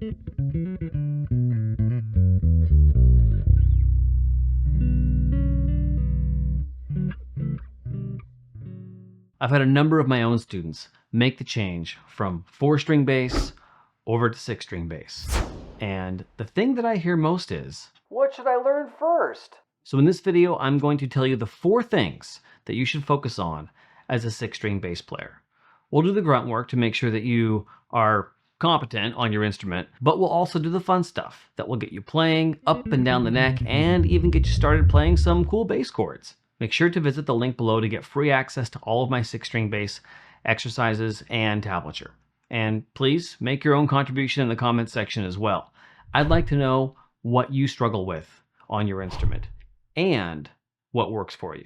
I've had a number of my own students make the change from 4-string bass over to 6-string bass. And the thing that I hear most is, what should I learn first? So in this video, I'm going to tell you the 4 things that you should focus on as a 6-string bass player. We'll do the grunt work to make sure that you are competent on your instrument, but we'll also do the fun stuff that will get you playing up and down the neck and even get you started playing some cool bass chords. Make sure to visit the link below to get free access to all of my 6-string bass exercises and tablature. And please make your own contribution in the comments section as well. I'd like to know what you struggle with on your instrument and what works for you.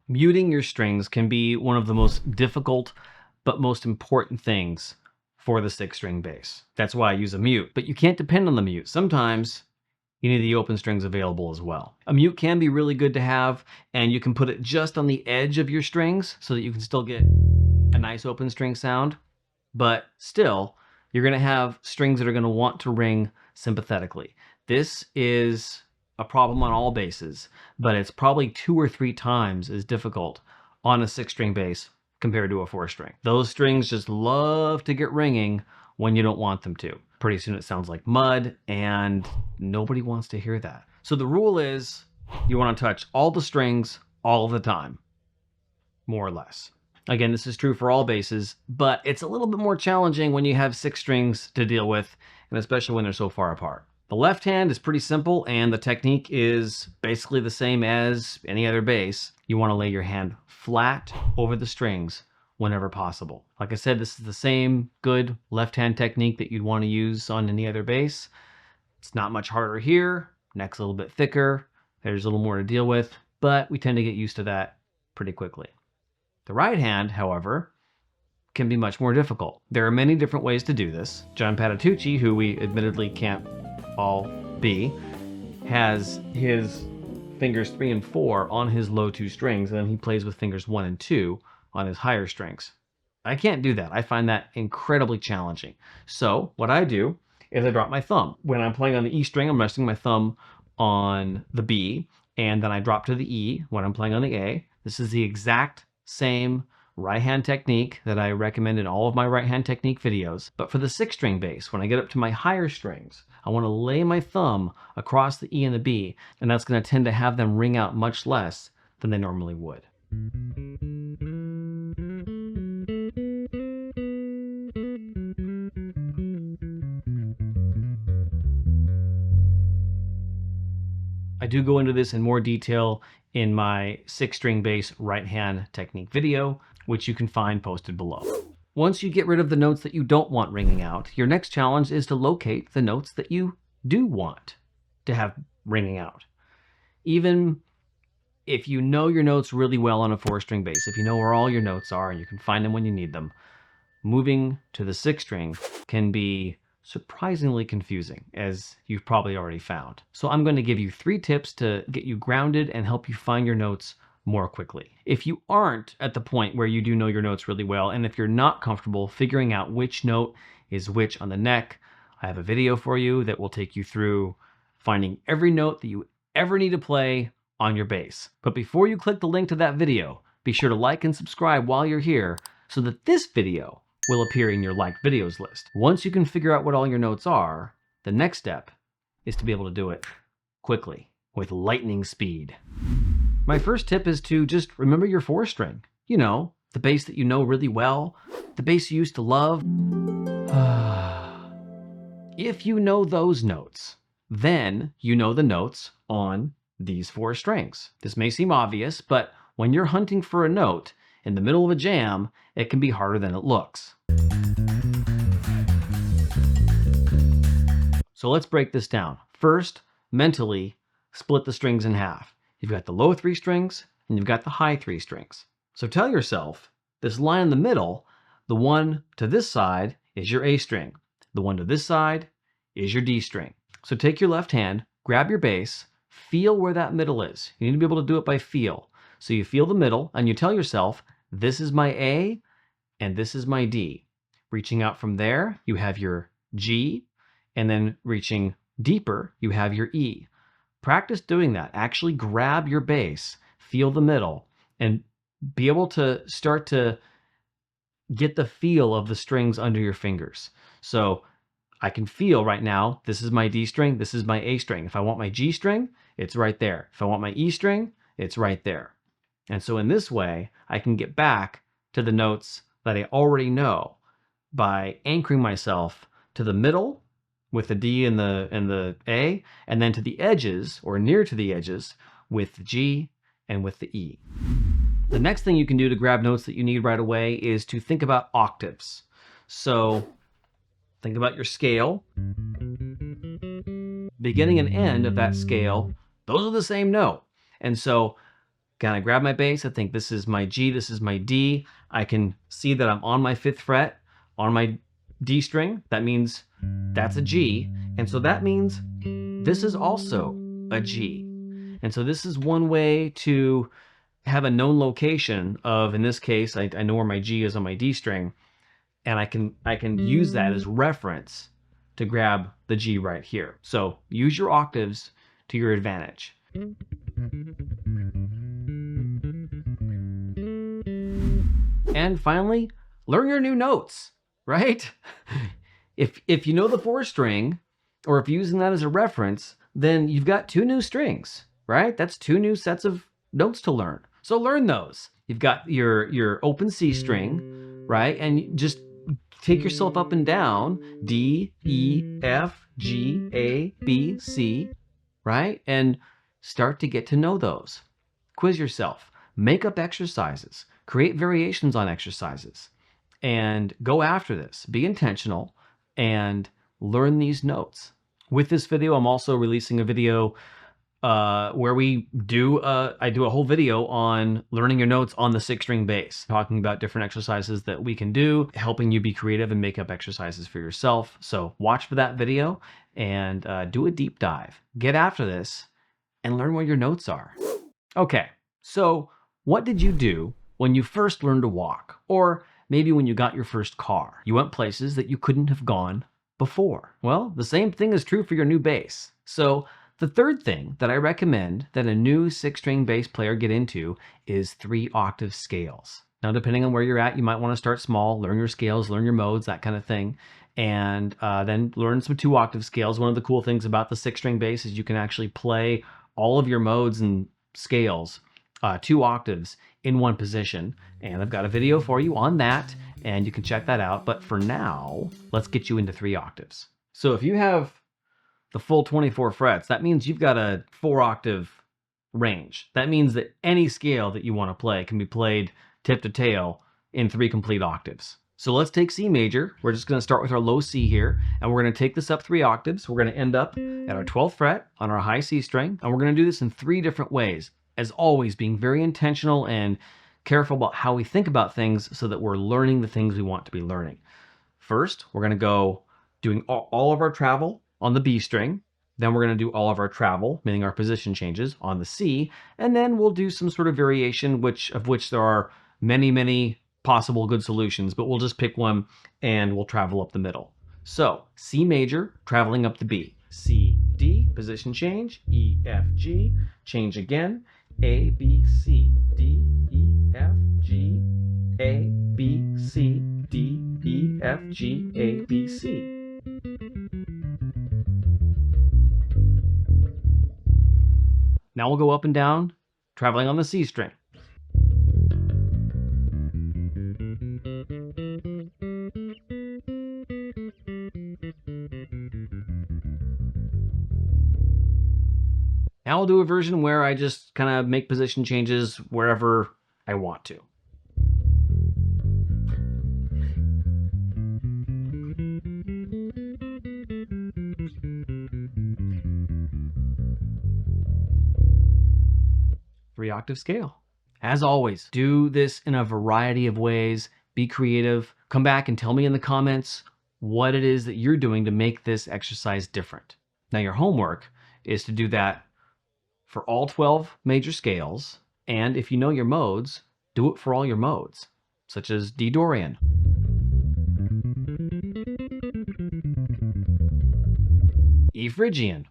Muting your strings can be one of the most difficult but most important things for the 6-string bass. That's why I use a mute, but you can't depend on the mute. Sometimes you need the open strings available as well. A mute can be really good to have, and you can put it just on the edge of your strings so that you can still get a nice open string sound, but still, you're gonna have strings that are gonna want to ring sympathetically. This is a problem on all basses, but it's probably 2 or 3 times as difficult on a 6-string bass compared to a 4-string. Those strings just love to get ringing when you don't want them to. Pretty soon it sounds like mud, and nobody wants to hear that. So the rule is you want to touch all the strings all of the time, more or less. Again, this is true for all basses, but it's a little bit more challenging when you have 6 strings to deal with, and especially when they're so far apart. The left hand is pretty simple, and the technique is basically the same as any other bass. You want to lay your hand flat over the strings whenever possible. Like I said, this is the same good left-hand technique that you'd want to use on any other bass. It's not much harder here. Neck's a little bit thicker. There's a little more to deal with, but we tend to get used to that pretty quickly. The right hand, however, can be much more difficult. There are many different ways to do this. John Patitucci, who we admittedly can't all be, has his fingers 3 and 4 on his low 2 strings, and then he plays with fingers 1 and 2 on his higher strings. I can't do that. I find that incredibly challenging. So what I do is I drop my thumb. When I'm playing on the E string, I'm resting my thumb on the B, and then I drop to the E when I'm playing on the A. This is the exact same right hand technique that I recommend in all of my right hand technique videos. But for the 6-string bass, when I get up to my higher strings, I want to lay my thumb across the E and the B, and that's going to tend to have them ring out much less than they normally would. I do go into this in more detail in my 6-string bass right hand technique video, which you can find posted below. Once you get rid of the notes that you don't want ringing out, your next challenge is to locate the notes that you do want to have ringing out. Even if you know your notes really well on a 4-string bass, if you know where all your notes are and you can find them when you need them, moving to the 6-string can be surprisingly confusing, as you've probably already found. So I'm going to give you 3 tips to get you grounded and help you find your notes more quickly. If you aren't at the point where you do know your notes really well, and if you're not comfortable figuring out which note is which on the neck, I have a video for you that will take you through finding every note that you ever need to play on your bass. But before you click the link to that video, be sure to like and subscribe while you're here so that this video will appear in your liked videos list. Once you can figure out what all your notes are, the next step is to be able to do it quickly, with lightning speed. My first tip is to just remember your 4-string. You know, the bass that you know really well, the bass you used to love. If you know those notes, then you know the notes on these 4 strings. This may seem obvious, but when you're hunting for a note in the middle of a jam, it can be harder than it looks. So let's break this down. First, mentally split the strings in half. You've got the low 3 strings and you've got the high 3 strings. So tell yourself, this line in the middle, the one to this side is your A string. The one to this side is your D string. So take your left hand, grab your bass, feel where that middle is. You need to be able to do it by feel. So you feel the middle and you tell yourself, This is my A, and this is my D. Reaching out from there, you have your G, and then reaching deeper, you have your E. Practice doing that. Actually grab your bass, feel the middle, and be able to start to get the feel of the strings under your fingers. So I can feel right now, this is my D string, this is my A string. If I want my G string, it's right there. If I want my E string, it's right there. And so in this way, I can get back to the notes that I already know by anchoring myself to the middle with the D and the A, and then to the edges or near to the edges with the G and with the E. The next thing you can do to grab notes that you need right away is to think about octaves. So think about your scale. Beginning and end of that scale, those are the same note. And so can I grab my bass? I think this is my G, this is my D. I can see that I'm on my 5th fret on my D string. That means that's a G. And so that means this is also a G. And so this is one way to have a known location of, in this case, I know where my G is on my D string, and I can use that as reference to grab the G right here. So use your octaves to your advantage. And finally, learn your new notes, right? If you know the 4th string, or if you're using that as a reference, then you've got 2 new strings, right? That's 2 new sets of notes to learn. So learn those. You've got your open C string, right? And just take yourself up and down, D, E, F, G, A, B, C, right? And start to get to know those. Quiz yourself. Make up exercises. Create variations on exercises. And go after this. Be intentional and learn these notes. With this video, I'm also releasing a video where I do a whole video on learning your notes on the 6-string bass, talking about different exercises that we can do, helping you be creative and make up exercises for yourself. So watch for that video and do a deep dive. Get after this and learn where your notes are. Okay, so what did you do when you first learned to walk? Or maybe when you got your first car? You went places that you couldn't have gone before. Well, the same thing is true for your new bass. So the third thing that I recommend that a new 6-string bass player get into is 3-octave scales. Now, depending on where you're at, you might want to start small, learn your scales, learn your modes, that kind of thing, and then learn some 2-octave scales. One of the cool things about the 6-string bass is you can actually play all of your modes and scales 2 octaves in one position. And I've got a video for you on that, and you can check that out. But for now, let's get you into 3 octaves. So if you have the full 24 frets, that means you've got a 4-octave range. That means that any scale that you want to play can be played tip to tail in 3 complete octaves. So let's take C major. We're just going to start with our low C here, and we're going to take this up 3 octaves. We're going to end up at our 12th fret on our high C string, and we're going to do this in 3 different ways. As always, being very intentional and careful about how we think about things so that we're learning the things we want to be learning. First, we're going to go doing all of our travel on the B string. Then we're going to do all of our travel, meaning our position changes, on the C. And then we'll do some sort of variation, of which there are many, many possible good solutions, but we'll just pick one and we'll travel up the middle. So C major, traveling up the B. C, D, position change, E, F, G, change again, A, B, C, D, E, F, G, A, B, C, D, E, F, G, A, B, C. Now we'll go up and down, traveling on the C string. Now I'll do a version where I just kind of make position changes wherever I want to. Three-octave scale. As always, do this in a variety of ways. Be creative. Come back and tell me in the comments what it is that you're doing to make this exercise different. Now your homework is to do that for all 12 major scales, and if you know your modes, do it for all your modes, such as D Dorian, E Phrygian,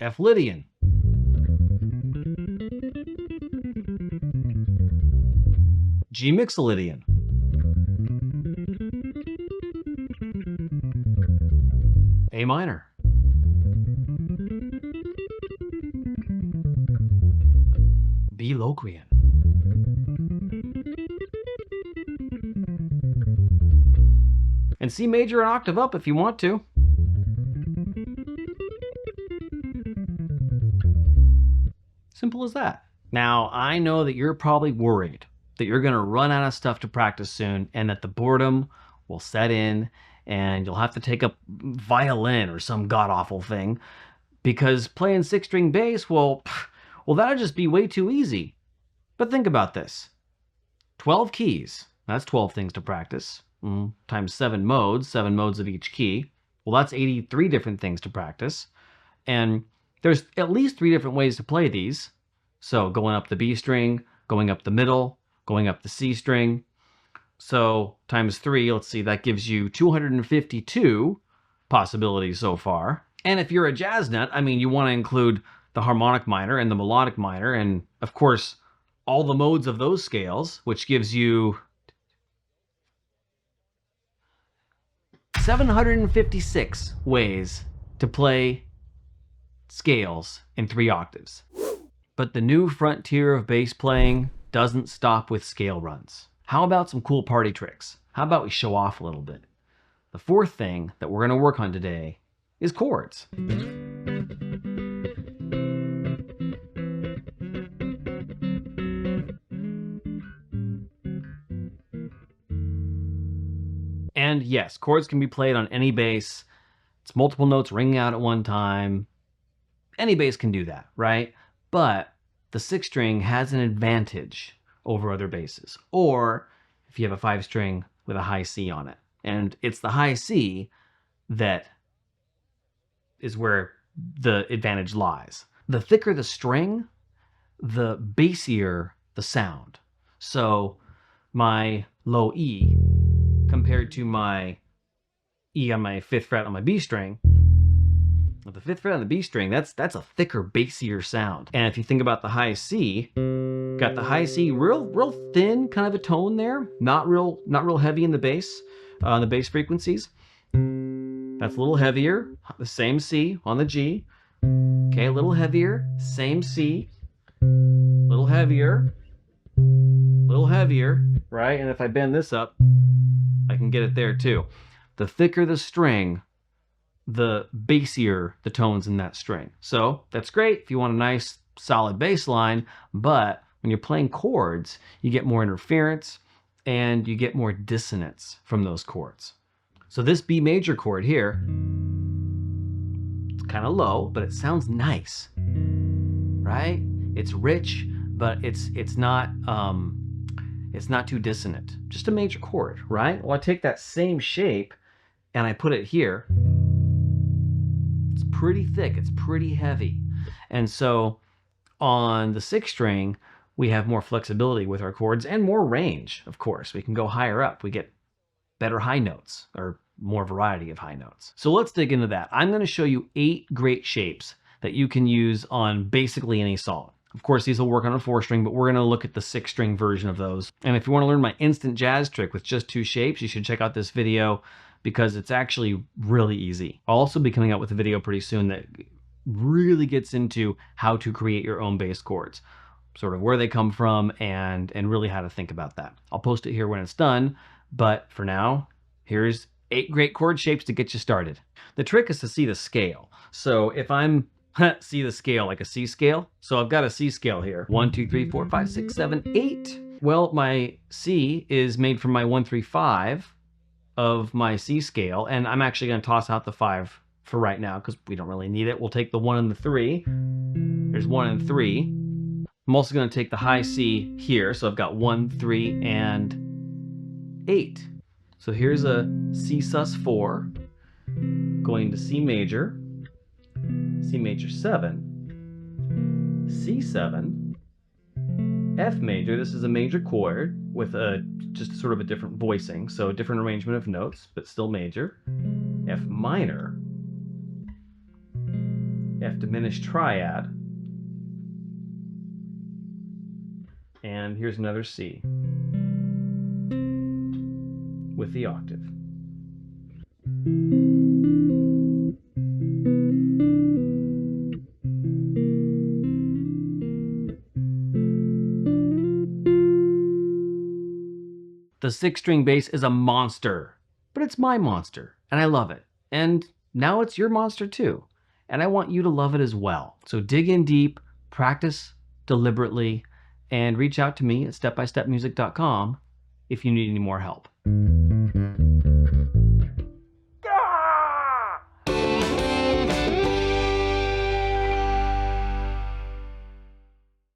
F Lydian, G Mixolydian, A minor, B Locrian, and C major an octave up if you want to. Simple as that. Now, I know that you're probably worried that you're going to run out of stuff to practice soon and that the boredom will set in and you'll have to take up violin or some god-awful thing because playing six-string bass, well, that'll just be way too easy. But think about this. 12 keys, that's 12 things to practice, times 7 modes of each key. Well, that's 83 different things to practice. And there's at least 3 different ways to play these. So going up the B string, going up the middle, going up the C string. So times 3, let's see, that gives you 252 possibilities so far. And if you're a jazz nut, I mean, you want to include the harmonic minor and the melodic minor, and of course, all the modes of those scales, which gives you 756 ways to play scales in 3 octaves. But the new frontier of bass playing doesn't stop with scale runs. How about some cool party tricks? How about we show off a little bit? The 4th thing that we're going to work on today is chords. And yes, chords can be played on any bass. It's multiple notes ringing out at one time. Any bass can do that, right? But the 6th string has an advantage over other basses. Or if you have a 5 string with a high C on it. And it's the high C that is where the advantage lies. The thicker the string, the bassier the sound. So my low E compared to my E on my 5th fret on my B string, with the 5th fret on the B string, that's a thicker, bassier sound. And if you think about the high C, got the high C real thin kind of a tone there, not real heavy in the bass, on the bass frequencies. That's a little heavier. The same C on the G. Okay, a little heavier. Same C. A little heavier. Right? And if I bend this up, I can get it there too. The thicker the string, the bassier the tones in that string. So that's great if you want a nice solid bass line, but when you're playing chords, you get more interference and you get more dissonance from those chords. So this B major chord here, it's kind of low, but it sounds nice, right? It's rich, but it's not too dissonant. Just a major chord, right? Well, I take that same shape and I put it here. It's pretty thick, it's pretty heavy. And so on the 6th string, we have more flexibility with our chords and more range, of course. We can go higher up. We get better high notes or more variety of high notes. So let's dig into that. I'm going to show you 8 great shapes that you can use on basically any song. Of course, these will work on a 4-string, but we're going to look at the 6-string version of those. And if you want to learn my instant jazz trick with just 2 shapes, you should check out this video because it's actually really easy. I'll also be coming out with a video pretty soon that really gets into how to create your own bass chords, sort of where they come from and really how to think about that. I'll post it here when it's done, but for now, here's 8 great chord shapes to get you started. The trick is to see the scale. So if I'm see the scale like a C scale. So I've got a C scale here. 1, 2, 3, 4, 5, 6, 7, 8. Well, my C is made from my 1, 3, 5 of my C scale, and I'm actually going to toss out the 5 for right now because we don't really need it. We'll take the 1 and the 3. There's 1 and 3. I'm also going to take the high C here, so I've got 1, 3, and 8. So here's a C sus4 going to C major 7, C7, F major. This is a major chord with just sort of a different voicing, so a different arrangement of notes, but still major. F minor, F diminished triad, and here's another C with the octave. The six-string bass is a monster, but it's my monster, and I love it. And now it's your monster too, and I want you to love it as well. So dig in deep, practice deliberately, and reach out to me at stepbystepmusic.com if you need any more help.